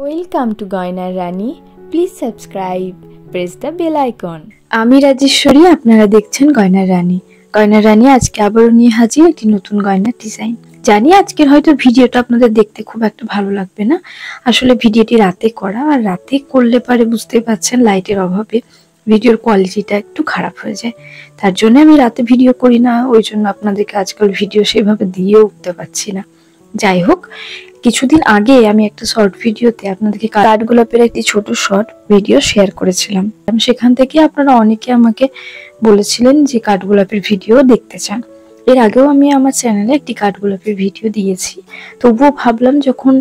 Welcome to গয়নার রানী. Please subscribe. Press the bell icon. আমি রাজেশ্বরী, আপনারা দেখছেন গয়নার রানী. গয়নার রানী আজকে আবারও নিয়ে হাজির একটি নতুন গয়নার ডিজাইন. জানি আজকের হয়তো ভিডিওটা আপনাদের দেখতে খুব একটা ভালো লাগবে না. আসলে ভিডিওটি রাতে করা, আর রাতে করলে পারে বুঝতে পারছেন লাইটের অভাবে ভিডিওর কোয়ালিটিটা একটু খারাপ হয়ে যায়. তার জন্য আমি রাতে ভিডিও করি না, ওই জন্য আপনাদেরকে আজকাল ভিডিও সেভাবে দিয়ে উঠতে পারছি না. যাই হোক, কিছুদিন আগে আমি একটা শর্ট ভিডিওতে আপনাদেরকে কাঠগোলাপের একটি ছোট শর্ট ভিডিও শেয়ার করেছিলাম. সেখান থেকে আপনারা অনেকে আমাকে বলেছিলেন যে কাঠগোলাপের ভিডিও দেখতে চান. এর আগেও আমি আমার চ্যানেলে একটি কাঠগোলাপের ভিডিও দিয়েছি. তবুও ভাবলাম যখন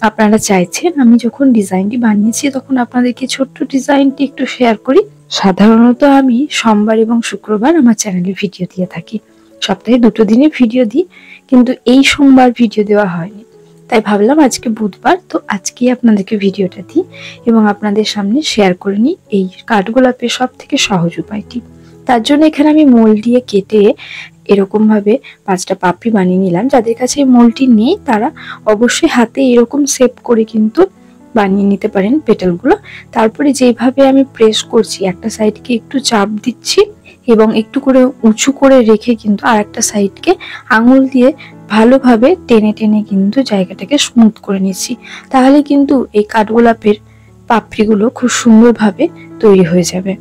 আপনারা চাইছেন, আমি যখন ডিজাইনটি বানিয়েছি তখন আপনাদেরকে ছোট্ট ডিজাইনটি একটু শেয়ার করি. সাধারণত আমি সোমবার এবং শুক্রবার আমার চ্যানেলে ভিডিও দিয়ে থাকি. সপ্তাহে 2 দিনে ভিডিও দিই, কিন্তু এই সোমবার ভিডিও দেওয়া হয়নি. তাই ভাবলাম আজকে বুধবার, তো আজকেই আপনাদেরকে ভিডিওটা দিই এবং আপনাদের সামনে শেয়ার করে নিই এই কাঠগোলাপের সব থেকে সহজ উপায়টি. তার জন্য এখানে আমি মোল দিয়ে কেটে এরকম ভাবে 5টা পাপড়ি বানিয়ে নিলাম. যাদের কাছে এই মোলটি নেই তারা অবশ্যই হাতে এরকম শেপ করে কিন্তু বানিয়ে নিতে পারেন পেটালগুলো. তারপরে যেভাবে আমি প্রেস করছি, একটা সাইডকে একটু চাপ দিচ্ছি এবং একটু করে উঁচু করে রেখে কিন্তু আর একটা সাইডকে আঙুল দিয়ে ভালোভাবে টেনে টেনে কিন্তু জায়গাটাকে স্মুথ করে নিচ্ছি. তাহলে কিন্তু এই কাঠগোলাপের পাপড়িগুলো খুব সুন্দরভাবে তৈরি হয়ে যাবে.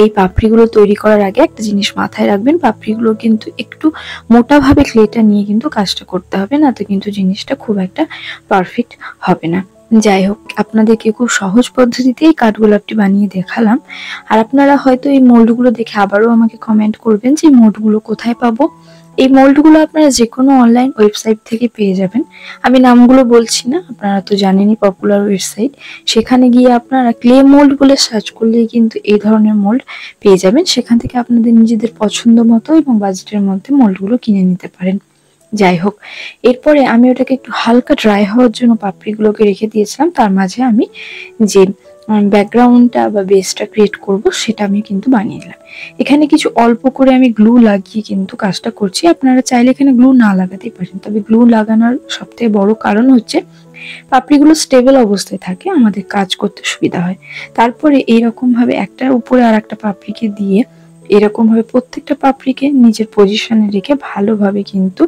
এই পাপড়িগুলো তৈরি করার আগে একটা জিনিস মাথায় রাখবেন, পাপড়িগুলো কিন্তু একটু মোটাভাবে ক্লেটা নিয়ে কিন্তু কাজটা করতে হবে, না তো কিন্তু জিনিসটা খুব একটা পারফেক্ট হবে না. যাই হোক, আপনাদেরকে খুব সহজ পদ্ধতিতে এই কাঠগোলাপটি বানিয়ে দেখালাম. আর আপনারা হয়তো এই মোল্ডগুলো দেখে আবারও আমাকে কমেন্ট করবেন যে এই মোল্ডগুলো কোথায় পাবো. এই মোল্ডগুলো আপনারা যে কোনো অনলাইন ওয়েবসাইট থেকে পেয়ে যাবেন. আমি নামগুলো বলছি না, আপনারা তো জানেনই পপুলার ওয়েবসাইট. সেখানে গিয়ে আপনারা ক্লে মোল্ড বলে সার্চ করলেই কিন্তু এই ধরনের মোল্ড পেয়ে যাবেন. সেখান থেকে আপনাদের নিজেদের পছন্দ মতো এবং বাজেটের মধ্যে মোল্ডগুলো কিনে নিতে পারেন. যাই হোক, এরপরে আমি ওটাকে একটু হালকা ড্রাই হওয়ার জন্য পাপড়িগুলোকে রেখে দিয়েছিলাম. তার মাঝে আমি যে ব্যাকগ্রাউন্ডটা বা বেসটা ক্রিয়েট করব সেটা আমি কিন্তু বানিয়ে নিলাম. এখানে কিছু অল্প করে আমি গ্লু লাগিয়ে কিন্তু কাজটা করছি. আপনারা চাইলে এখানে গ্লু না লাগাতেই পারেন, তবে গ্লু লাগানোর সবথেকে বড় কারণ হচ্ছে পাপড়িগুলো স্টেবল অবস্থায় থাকে, আমাদের কাজ করতে সুবিধা হয়. তারপরে এইরকম ভাবে একটার উপরে আর একটা পাপড়িকে দিয়ে এরকম ভাবে প্রত্যেকটা পাপড়িকে নিজের পজিশনে রেখে ভালোভাবে কিন্তু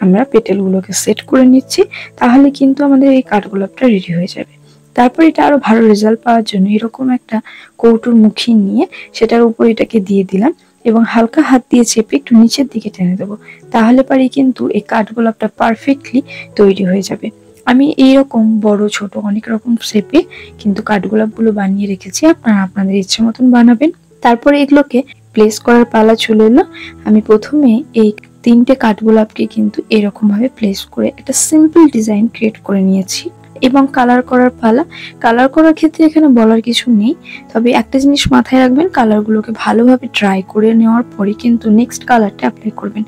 আমরা পেটেলগুলোকে সেট করে নিচ্ছি. তাহলে কিন্তু আমাদের এই কাঠগোলাপটা রেডি হয়ে যাবে. তারপর এটা আরো ভালো রেজাল্ট পাওয়ার জন্য এরকম একটা কৌটোর মুখি নিয়ে সেটার উপর এটাকে দিয়ে দিলাম এবং হালকা হাত দিয়ে চেপে একটু নিচের দিকে টেনে দেবো. তাহলে পারে কিন্তু এই কাঠগোলাপটা পারফেক্টলি তৈরি হয়ে যাবে. আমি এইরকম বড় ছোট অনেক রকম শেপে কিন্তু কাঠগোলাপগুলো বানিয়ে রেখেছি, আপনারা আপনাদের ইচ্ছে মতন বানাবেন. তারপরে এগুলোকে প্লেস করার পালা চলে এলো. আমি প্রথমে এই 3টে কাঠগোলাপকে কিন্তু এরকম ভাবে প্লেস করে একটা সিম্পল ডিজাইন ক্রিয়েট করে নিয়েছি এবং কালার করার পালা. কালার করার ক্ষেত্রে এখানে বলার কিছু নেই, তবে একটা জিনিস মাথায় রাখবেন, কালারগুলোকে ভালোভাবে ড্রাই করে নেওয়ার পরে কিন্তু নেক্সট কালারটা অ্যাপ্লাই করবেন.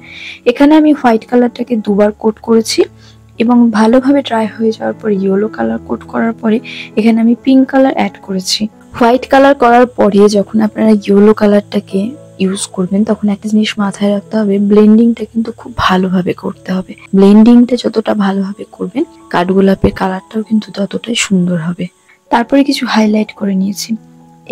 এখানে আমি হোয়াইট কালারটাকে 2বার কোট করেছি এবং ভালোভাবে ড্রাই হয়ে যাওয়ার পরে ইয়েলো কালার কোট করার পরে এখানে আমি পিঙ্ক কালার অ্যাড করেছি. হোয়াইট কালার করার পরে যখন আপনারা ইয়েলো কালারটাকে ইউজ করবেন তখন একটা জিনিস মাথায় রাখতে হবে, ব্লেন্ডিংটা কিন্তু খুব ভালোভাবে করতে হবে. ব্লেন্ডিংটা যতটা ভালোভাবে করবেন কাঠগোলাপের কালারটাও কিন্তু ততটাই সুন্দর হবে. তারপরে কিছু হাইলাইট করে নিয়েছি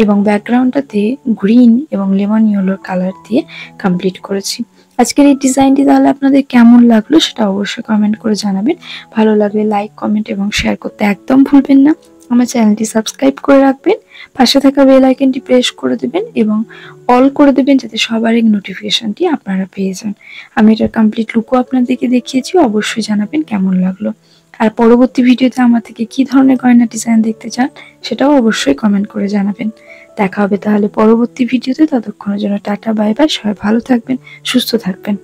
এবং ব্যাকগ্রাউন্ডটাতে গ্রিন এবং লেমন ইয়েলোর কালার দিয়ে কমপ্লিট করেছি. আজকের এই ডিজাইনটি তাহলে আপনাদের কেমন লাগলো সেটা অবশ্যই কমেন্ট করে জানাবেন. ভালো লাগলে লাইক, কমেন্ট এবং শেয়ার করতে একদম ভুলবেন না. আমার চ্যানেলটি সাবস্ক্রাইব করে রাখবেন, পাশে থাকা বেল আইকনটি প্রেস করে দেবেন এবং অল করে দেবেন যাতে সবার এই নোটিফিকেশনটি আপনারা পেয়ে যান. আমি এটার কমপ্লিট লুকও আপনাদেরকে দেখিয়েছি, অবশ্যই জানাবেন কেমন লাগলো. আর পরবর্তী ভিডিওতে আমার থেকে কি ধরনের গয়না ডিজাইন দেখতে চান সেটাও অবশ্যই কমেন্ট করে জানাবেন. দেখা হবে তাহলে পরবর্তী ভিডিওতে. ততক্ষণের জন্য টাটা, বাই বাই. সবাই ভালো থাকবেন, সুস্থ থাকবেন.